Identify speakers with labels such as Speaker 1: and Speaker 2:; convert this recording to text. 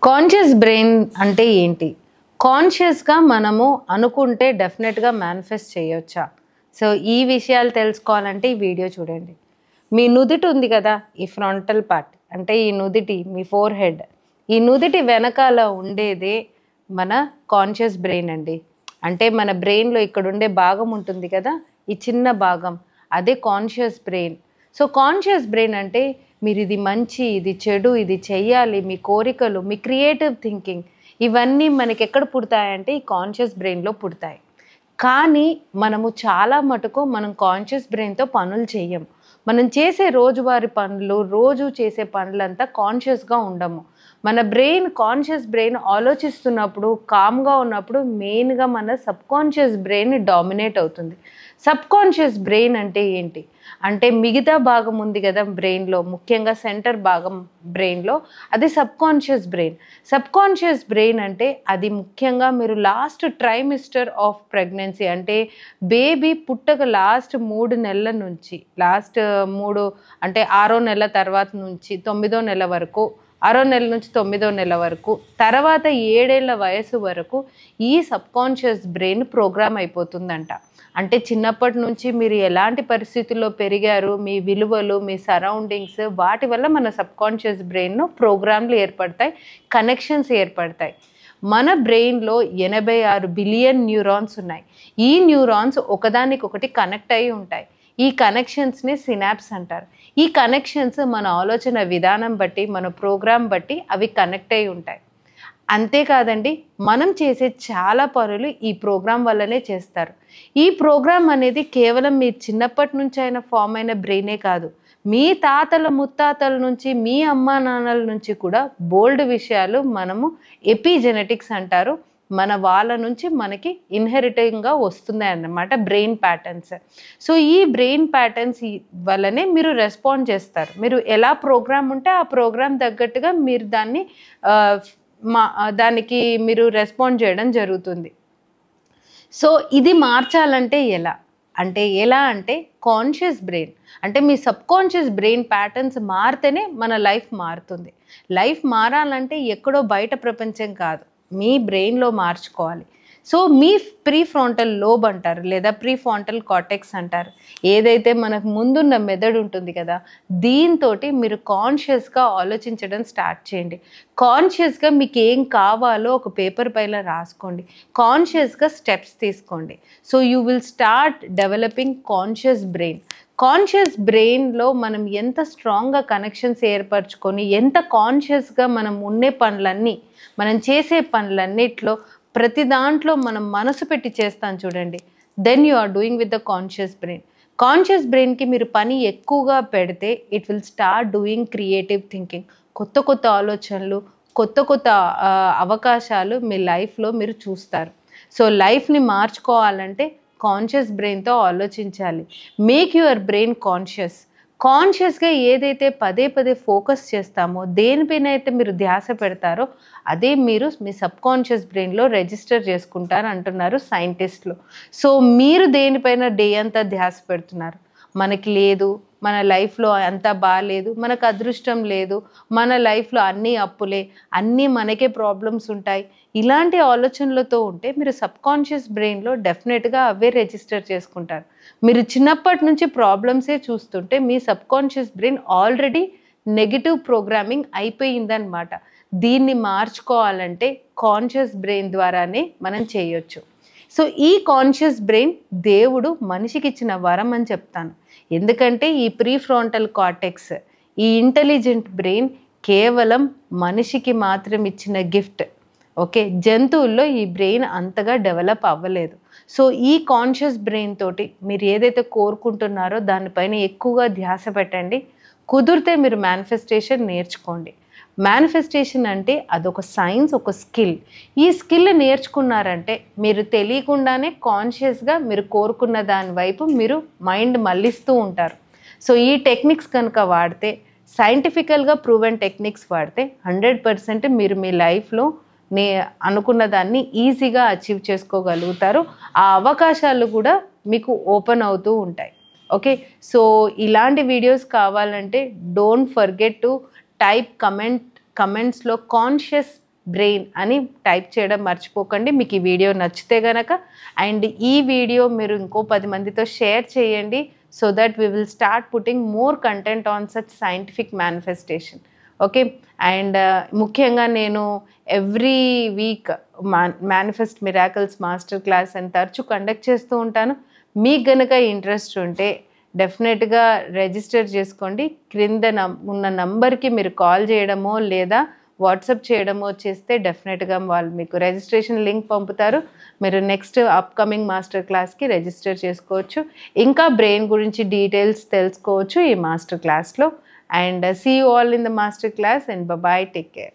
Speaker 1: Conscious brain అంటే ఏంటి? కాన్షియస్‌గా మనము అనుకుంటే డెఫినెట్‌గా మేనిఫెస్ట్ చేయొచ్చా? సో, ఈ విషయాలు తెలుసుకోవాలంటే ఈ వీడియో చూడండి. మీ నుదిటి ఉంది కదా! ఈ ఫ్రంటల్ పార్ట్ అంటే ఈ నుదిటి మీ ఫోర్‌హెడ్. ఈ నుదిటి వెనకాల ఉండేదే మన కాన్షియస్ బ్రెయిన్ అండి. అంటే మన బ్రెయిన్‌లో ఇక్కడుండే భాగం ఉంటుంది కదా! ఈ చిన్న భాగం అదే conscious brain. So, conscious brain అంటే మీరిది మంచి, ఇది చెడు, ఇది చెయ్యాలి, మీ కోరికలు, మీ క్రియేటివ్ థింకింగ్ ఇవన్నీ మనకెక్కడ పుడతాయంటే ఈ కాన్షియస్ బ్రెయిన్‌లో పుడతాయి. కానీ మనము చాలా మటుకు మనం కాన్షియస్ బ్రెయిన్‌తో పనులు చెయ్యం. మనం చేసే రోజువారీ పనులు, రోజు చేసే పనులంతా కాన్షియస్‌గా ఉండము. మన బ్రెయిన్ కాన్షియస్ బ్రెయిన్ ఆలోచిస్తున్నప్పుడు, కామ్‌గా ఉన్నప్పుడు మెయిన్‌గా మన సబ్‌కాన్షియస్ బ్రెయిన్ డామినేట్ అవుతుంది. సబ్‌కాన్షియస్ బ్రెయిన్ అంటే ఏంటి? అంటే మిగతా భాగం ఉంది కదా బ్రెయిన్‌లో, ముఖ్యంగా సెంటర్ భాగం బ్రెయిన్‌లో అది సబ్‌కాన్షియస్ బ్రెయిన్. సబ్‌కాన్షియస్ బ్రెయిన్ అంటే అది ముఖ్యంగా మీరు లాస్ట్ ట్రైమిస్టర్ ఆఫ్ ప్రెగ్నెన్సీ అంటే బేబీ పుట్టక లాస్ట్ 3 నెలల నుంచి, లాస్ట్ 3 అంటే 6వ నెల తర్వాత నుంచి 9వ నెల వరకు, 6వ నెల నుంచి 9వ నెల వరకు, తర్వాత 7 ఏళ్ల వయసు వరకు ఈ సబ్‌కాన్షియస్ బ్రెయిన్ ప్రోగ్రామ్ అయిపోతుందంట. అంటే చిన్నప్పటి నుంచి మీరు ఎలాంటి పరిస్థితుల్లో పెరిగారు, మీ విలువలు, మీ సరౌండింగ్స్ వాటి వల్ల మన సబ్‌కాన్షియస్ బ్రెయిన్‌లో ప్రోగ్రామ్‌లు ఏర్పడతాయి, కనెక్షన్స్ ఏర్పడతాయి. మన బ్రెయిన్‌లో 86 బిలియన్ న్యూరాన్స్ ఉన్నాయి. ఈ న్యూరాన్స్ ఒకదానికొకటి కనెక్ట్ అయ్యి ఉంటాయి. ఈ కనెక్షన్స్‌ని సినాప్స్ అంటారు. ఈ కనెక్షన్స్ మన ఆలోచన విధానం బట్టి, మన ప్రోగ్రామ్ బట్టి అవి కనెక్ట్ అయ్యి ఉంటాయి. అంతేకాదండి, మనం చేసే చాలా పనులు ఈ ప్రోగ్రామ్ వల్లనే చేస్తారు. ఈ ప్రోగ్రామ్ అనేది కేవలం మీ చిన్నప్పటి నుంచి అయిన ఫామ్ అయిన బ్రెయినే కాదు. మీ తాతల ముత్తాతల నుంచి, మీ అమ్మా నాన్నల నుంచి కూడా బోలెడు విషయాలు మనము ఎపిజెనెటిక్స్ అంటారు. మన వాళ్ళ నుంచి మనకి ఇన్‌హెరిటింగ్‌గా వస్తున్నాయన్నమాట బ్రెయిన్ ప్యాటర్న్స్. సో, ఈ బ్రెయిన్ ప్యాటర్న్స్ వల్లనే మీరు రెస్పాండ్ చేస్తారు. మీరు ఎలా ప్రోగ్రామ్ ఉంటే ఆ ప్రోగ్రామ్ తగ్గట్టుగా మీరు దాన్ని ఆహ్, దానికి మీరు రెస్పాండ్ చేయడం జరుగుతుంది. సో, ఇది మార్చాలంటే ఎలా? ఎలా అంటే కాన్షియస్ బ్రెయిన్ అంటే మీ సబ్‌కాన్షియస్ బ్రెయిన్ ప్యాటర్న్స్ మారితేనే మన లైఫ్ మారుతుంది. లైఫ్ మారాలంటే ఎక్కడో బయట ప్రపంచం కాదు. మీ బ్రెయిన్‌లో మార్చుకోవాలి. సో, మీ ప్రీఫ్రాంటల్ లోబ్ అంటారు లేదా ప్రీఫ్రాంటల్ కార్టెక్స్ అంటారు. ఏదైతే మనకు ముందున్న మెదడు ఉంటుంది కదా! దీంతోటి మీరు కాన్షియస్‌గా ఆలోచించడం స్టార్ట్ చేయండి. కాన్షియస్‌గా మీకేం కావాలో ఒక పేపర్ పైన రాసుకోండి. కాన్షియస్‌గా స్టెప్స్ తీసుకోండి. So, you will start developing conscious brain. Conscious బ్రెయిన్‌లో మనం ఎంత స్ట్రాంగ్‌గా కనెక్షన్స్ ఏర్పరచుకొని, ఎంత కాన్షియస్‌గా మనం ఉండే పనులన్నీ, మనం చేసే పనులన్నిట్లో ప్రతి దాంట్లో మనం మనసు పెట్టి చేస్తాం చూడండి. Then you are doing with the conscious brain. Conscious బ్రెయిన్‌కి మీరు పని ఎక్కువగా పెడితే it will start doing creative thinking. కొత్త కొత్త ఆలోచనలు, కొత్త కొత్త అవకాశాలు మీ లైఫ్‌లో మీరు చూస్తారు. సో, లైఫ్‌ని మార్చుకోవాలంటే కాన్షియస్ బ్రెయిన్‌తో ఆలోచించాలి. Make your brain conscious. కాన్షియస్‌గా ఏదైతే పదే పదే ఫోకస్ చేస్తామో, దేనిపైన అయితే మీరు ధ్యాస పెడతారో అదే మీరు మీ సబ్‌కాన్షియస్ బ్రెయిన్‌లో రిజిస్టర్ చేసుకుంటారు అంటున్నారు సైంటిస్టులు. సో, మీరు దేనిపైన డే అంతా ధ్యాస పెడుతున్నారు? మనకి లేదు, మన లైఫ్‌లో అంతా బాలేదు, మనకు అదృష్టం లేదు, మన లైఫ్‌లో అన్నీ అప్పులే, అన్నీ మనకే ప్రాబ్లమ్స్ ఉంటాయి. ఇలాంటి ఆలోచనలతో ఉంటే మీరు సబ్‌కాన్షియస్ బ్రెయిన్‌లో డెఫినెట్‌గా అవే రిజిస్టర్ చేసుకుంటారు. మీరు చిన్నప్పటి నుంచి ప్రాబ్లమ్సే చూస్తుంటే మీ subconscious brain already negative programming అయిపోయిందనమాట. దీన్ని మార్చుకోవాలంటే కాన్షియస్ బ్రెయిన్ ద్వారానే మనం చేయొచ్చు. సో, ఈ కాన్షియస్ బ్రెయిన్ దేవుడు మనిషికిచ్చిన వరం అని చెప్తాను. ఎందుకంటే ఈ ప్రీఫ్రాంటల్ కార్టెక్స్, ఈ ఇంటెలిజెంట్ బ్రెయిన్ కేవలం మనిషికి మాత్రం ఇచ్చిన గిఫ్ట్. ఓకే. జంతువుల్లో ఈ బ్రెయిన్ అంతగా డెవలప్ అవ్వలేదు. సో, ఈ కాన్షియస్ బ్రెయిన్ తోటి మీరు ఏదైతే కోరుకుంటున్నారో దానిపైన ఎక్కువగా ధ్యాస పెట్టండి. కుదిరితే మీరు మేనిఫెస్టేషన్ నేర్చుకోండి. మేనిఫెస్టేషన్ అంటే అదొక సైన్స్, ఒక స్కిల్. ఈ స్కిల్ నేర్చుకున్నారంటే మీరు తెలియకుండానే కాన్షియస్‌గా మీరు కోరుకున్న దాని వైపు మీరు మైండ్ మళ్ళిస్తూ ఉంటారు. సో, ఈ టెక్నిక్స్ కనుక వాడితే, సైంటిఫికల్‌గా ప్రూవెన్ టెక్నిక్స్ వాడితే 100% మీరు మీ లైఫ్‌లో అనుకున్న దాన్ని ఈజీగా అచీవ్ చేసుకోగలుగుతారు. ఆ అవకాశాలు కూడా మీకు ఓపెన్ అవుతూ ఉంటాయి. ఓకే. సో, ఇలాంటి వీడియోస్ కావాలంటే డోంట్ ఫర్గెట్ టు టైప్ కమెంట్స్‌లో కాన్షియస్ బ్రెయిన్ అని టైప్ చేయడం మర్చిపోకండి. మీకు ఈ వీడియో నచ్చితే గనక, అండ్ ఈ వీడియో మీరు ఇంకో 10 మందితో షేర్ చేయండి, so that we will start putting more content on such scientific manifestation. Okay, and ముఖ్యంగా నేను every week manifest miracles master class అని తరచు కండక్ట్ చేస్తూ ఉంటాను. మీకు గనక ఇంట్రెస్ట్ ఉంటే డెఫినెట్గా రిజిస్టర్ చేసుకోండి. క్రింద ఉన్న నంబర్కి మీరు కాల్ చేయడమో లేదా వాట్సాప్ చేయడమో చేస్తే డెఫినెట్గా వాళ్ళు మీకు రిజిస్ట్రేషన్ లింక్ పంపుతారు. మీరు నెక్స్ట్ అప్కమింగ్ మాస్టర్ క్లాస్కి రిజిస్టర్ చేసుకోవచ్చు. ఇంకా బ్రెయిన్ గురించి డీటెయిల్స్ తెలుసుకోవచ్చు ఈ మాస్టర్ క్లాస్లో. And see you all in the master class, and bye bye, take care.